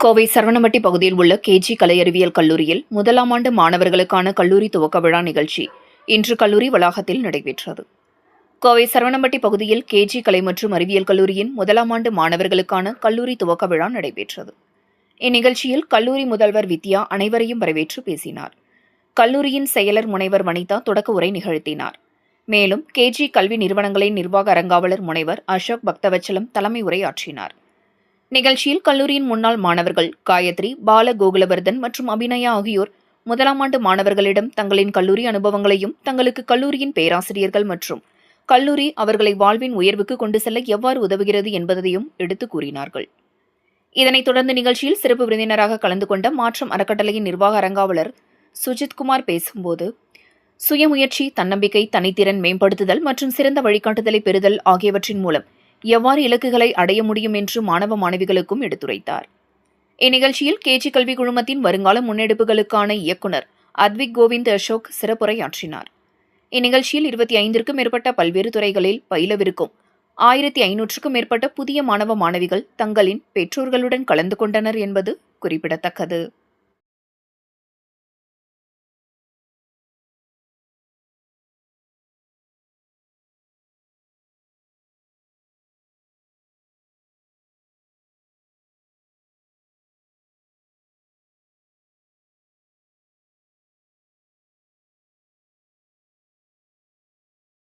கோவை சரவணம்பட்டி பகுதியில் உள்ள கேஜி கலை அறிவியல் கல்லூரியில் முதலாம் ஆண்டு மாணவர்களுக்கான கல்லூரி துவக்க விழா நிகழ்ச்சி இன்று கல்லூரி வளாகத்தில் நடைபெற்றது. கோவை சரவணம்பட்டி பகுதியில் கேஜி கலை மற்றும் அறிவியல் கல்லூரியின் முதலாம் ஆண்டு மாணவர்களுக்கான கல்லூரி துவக்க விழா நடைபெற்றது. இந்நிகழ்ச்சியில் கல்லூரி முதல்வர் வித்யா அனைவரையும் வரவேற்று பேசினார். கல்லூரியின் செயலர் முனைவர் வனிதா தொடக்க உரை நிகழ்த்தினார். மேலும் கேஜி கல்வி நிறுவனங்களின் நிர்வாக அரங்காவலர் முனைவர் அசோக் பக்தவச்சலம் தலைமை உரையாற்றினார். நிகழ்ச்சியில் கல்லூரியின் முன்னாள் மாணவர்கள் காயத்ரி, பால கோகுலவர்தன் மற்றும் அபிநயா ஆகியோர் முதலாம் ஆண்டு மாணவர்களிடம் தங்களின் கல்லூரி அனுபவங்களையும் தங்களுக்கு கல்லூரியின் பேராசிரியர்கள் மற்றும் கல்லூரி அவர்களை வாழ்வின் உயர்வுக்கு கொண்டு செல்ல எவ்வாறு உதவுகிறது என்பதையும் எடுத்துக் கூறினார்கள். இதனைத் தொடர்ந்து நிகழ்ச்சியில் சிறப்பு விருந்தினராக கலந்து கொண்ட மாற்றம் அறக்கட்டளையின் நிர்வாக அரங்காவலர் சுஜித்குமார் பேசும்போது, சுயமுயற்சி, தன்னம்பிக்கை, தனித்திறன் மேம்படுத்துதல் மற்றும் சிறந்த வழிகாட்டுதலை பெறுதல் ஆகியவற்றின் மூலம் எவ்வாறு இலக்குகளை அடைய முடியும் என்று மாணவ மாணவிகளுக்கும் எடுத்துரைத்தார். இந்நிகழ்ச்சியில் கேஜி கல்வி குழுமத்தின் வருங்கால முன்னெடுப்புகளுக்கான இயக்குநர் அத்விக் கோவிந்த் அசோக் சிறப்புரையாற்றினார். இந்நிகழ்ச்சியில் 25க்கும் மேற்பட்ட பல்வேறு துறைகளில் பயிலவிருக்கும் 1500க்கும் மேற்பட்ட புதிய மாணவ மாணவிகள் தங்களின் பெற்றோர்களுடன் கலந்து கொண்டனர் என்பது குறிப்பிடத்தக்கது.